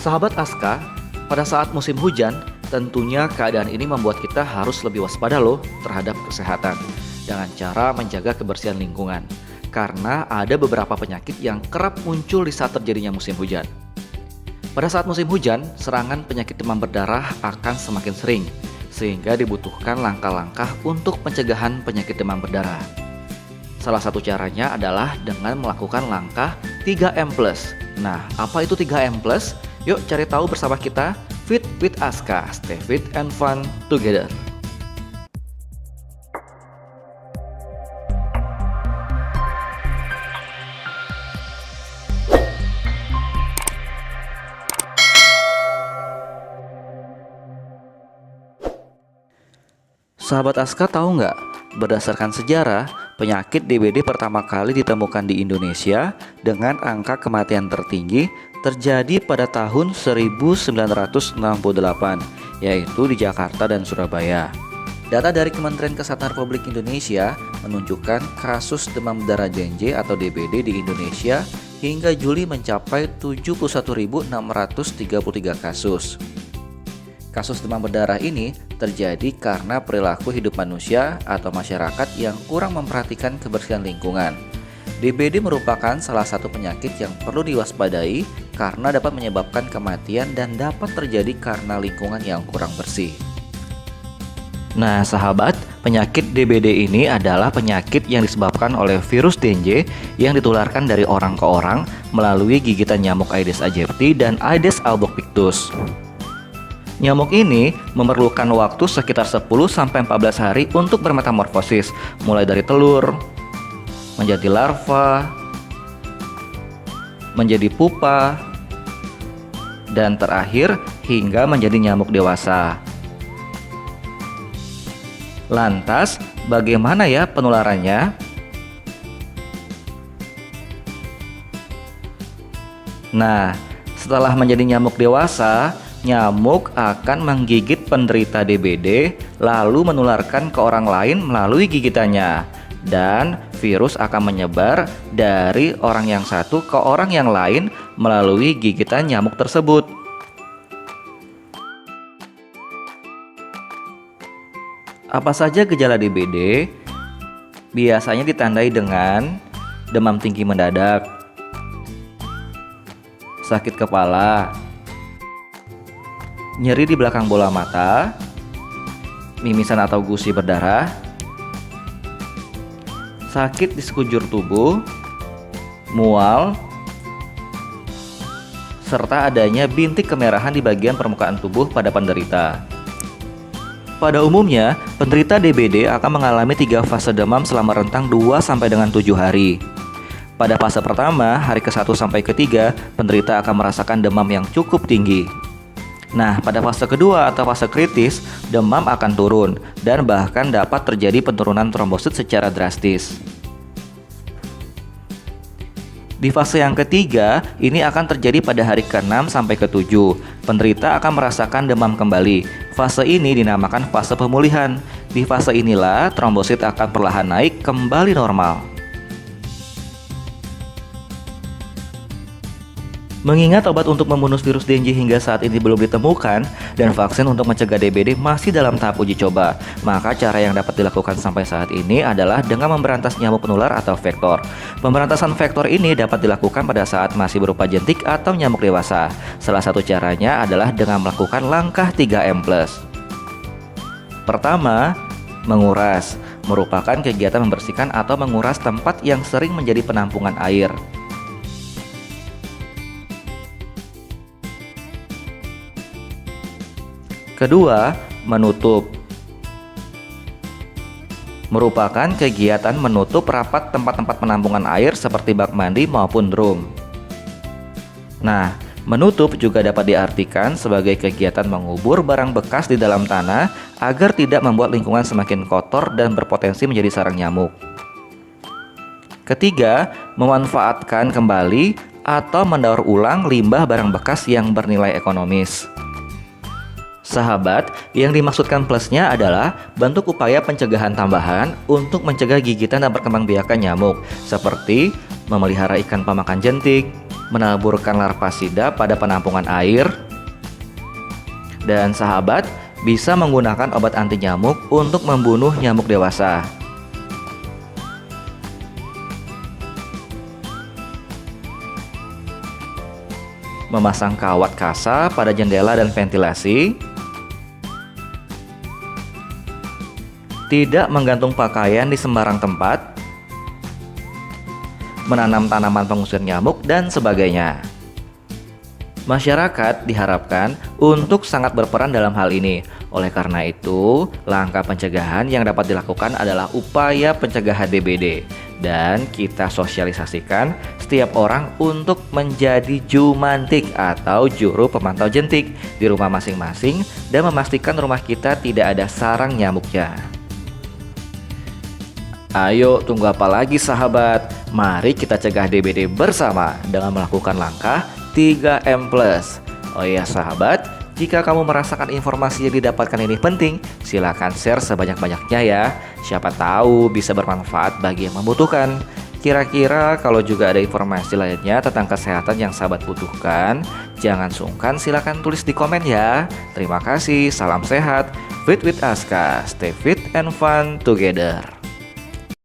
Sahabat Aska, pada saat musim hujan, tentunya keadaan ini membuat kita harus lebih waspada loh terhadap kesehatan dengan cara menjaga kebersihan lingkungan. Karena ada beberapa penyakit yang kerap muncul di saat terjadinya musim hujan. Pada saat musim hujan, serangan penyakit demam berdarah akan semakin sering, sehingga dibutuhkan langkah-langkah untuk pencegahan penyakit demam berdarah. Salah satu caranya adalah dengan melakukan langkah 3M+. Nah, apa itu 3M+? Yuk cari tahu bersama kita. Fit with Aska, stay fit and fun together. Sahabat Aska tahu nggak? Berdasarkan sejarah, penyakit DBD pertama kali ditemukan di Indonesia dengan angka kematian tertinggi terjadi pada tahun 1968, yaitu di Jakarta dan Surabaya. Data dari Kementerian Kesehatan Republik Indonesia menunjukkan kasus demam berdarah dengue atau DBD di Indonesia hingga Juli mencapai 71.633 kasus. Kasus demam berdarah ini terjadi karena perilaku hidup manusia atau masyarakat yang kurang memperhatikan kebersihan lingkungan. DBD merupakan salah satu penyakit yang perlu diwaspadai karena dapat menyebabkan kematian dan dapat terjadi karena lingkungan yang kurang bersih. Nah sahabat, penyakit DBD ini adalah penyakit yang disebabkan oleh virus dengue yang ditularkan dari orang ke orang melalui gigitan nyamuk Aedes aegypti dan Aedes albopictus. Nyamuk ini memerlukan waktu sekitar 10-14 hari untuk bermetamorfosis, mulai dari telur, menjadi larva, menjadi pupa, dan terakhir hingga menjadi nyamuk dewasa. Lantas, bagaimana ya penularannya? Nah, setelah menjadi nyamuk dewasa, nyamuk akan menggigit penderita DBD lalu menularkan ke orang lain melalui gigitannya, dan virus akan menyebar dari orang yang satu ke orang yang lain melalui gigitan nyamuk tersebut. Apa saja gejala DBD? Biasanya ditandai dengan demam tinggi mendadak, sakit kepala, nyeri di belakang bola mata, mimisan atau gusi berdarah, sakit di sekujur tubuh, mual, serta adanya bintik kemerahan di bagian permukaan tubuh pada penderita. Pada umumnya, penderita DBD akan mengalami 3 fase demam selama rentang 2 sampai dengan 7 hari. Pada fase pertama, hari ke-1 sampai ke-3, penderita akan merasakan demam yang cukup tinggi. Nah, pada fase kedua atau fase kritis, demam akan turun dan bahkan dapat terjadi penurunan trombosit secara drastis. Di fase yang ketiga, ini akan terjadi pada hari ke-6 sampai ke-7. Penderita akan merasakan demam kembali. Fase ini dinamakan fase pemulihan. Di fase inilah trombosit akan perlahan naik kembali normal. Mengingat obat untuk membunuh virus dengue hingga saat ini belum ditemukan dan vaksin untuk mencegah DBD masih dalam tahap uji coba, maka cara yang dapat dilakukan sampai saat ini adalah dengan memberantas nyamuk penular atau vektor. Pemberantasan vektor ini dapat dilakukan pada saat masih berupa jentik atau nyamuk dewasa. Salah satu caranya adalah dengan melakukan langkah 3M+. Pertama, menguras, merupakan kegiatan membersihkan atau menguras tempat yang sering menjadi penampungan air. Kedua, menutup. Merupakan kegiatan menutup rapat tempat-tempat penampungan air seperti bak mandi maupun drum. Nah, menutup juga dapat diartikan sebagai kegiatan mengubur barang bekas di dalam tanah agar tidak membuat lingkungan semakin kotor dan berpotensi menjadi sarang nyamuk. Ketiga, memanfaatkan kembali atau mendaur ulang limbah barang bekas yang bernilai ekonomis. Sahabat, yang dimaksudkan plusnya adalah bentuk upaya pencegahan tambahan untuk mencegah gigitan dan perkembangbiakan nyamuk, seperti memelihara ikan pemakan jentik, menaburkan larvasida pada penampungan air. Dan sahabat, bisa menggunakan obat anti nyamuk untuk membunuh nyamuk dewasa. Memasang kawat kasa pada jendela dan ventilasi. Tidak menggantung pakaian di sembarang tempat. Menanam tanaman pengusir nyamuk dan sebagainya. Masyarakat diharapkan untuk sangat berperan dalam hal ini. Oleh karena itu, langkah pencegahan yang dapat dilakukan adalah upaya pencegahan DBD. Dan kita sosialisasikan setiap orang untuk menjadi jumantik atau juru pemantau jentik di rumah masing-masing dan memastikan rumah kita tidak ada sarang nyamuknya. Ayo, tunggu apa lagi sahabat? Mari kita cegah DBD bersama dengan melakukan langkah 3M+. Oh iya sahabat, jika kamu merasakan informasi yang didapatkan ini penting, silakan share sebanyak-banyaknya ya. Siapa tahu bisa bermanfaat bagi yang membutuhkan. Kira-kira kalau juga ada informasi lainnya tentang kesehatan yang sahabat butuhkan, jangan sungkan silakan tulis di komen ya. Terima kasih, salam sehat. Fit with Aska, stay fit and fun together.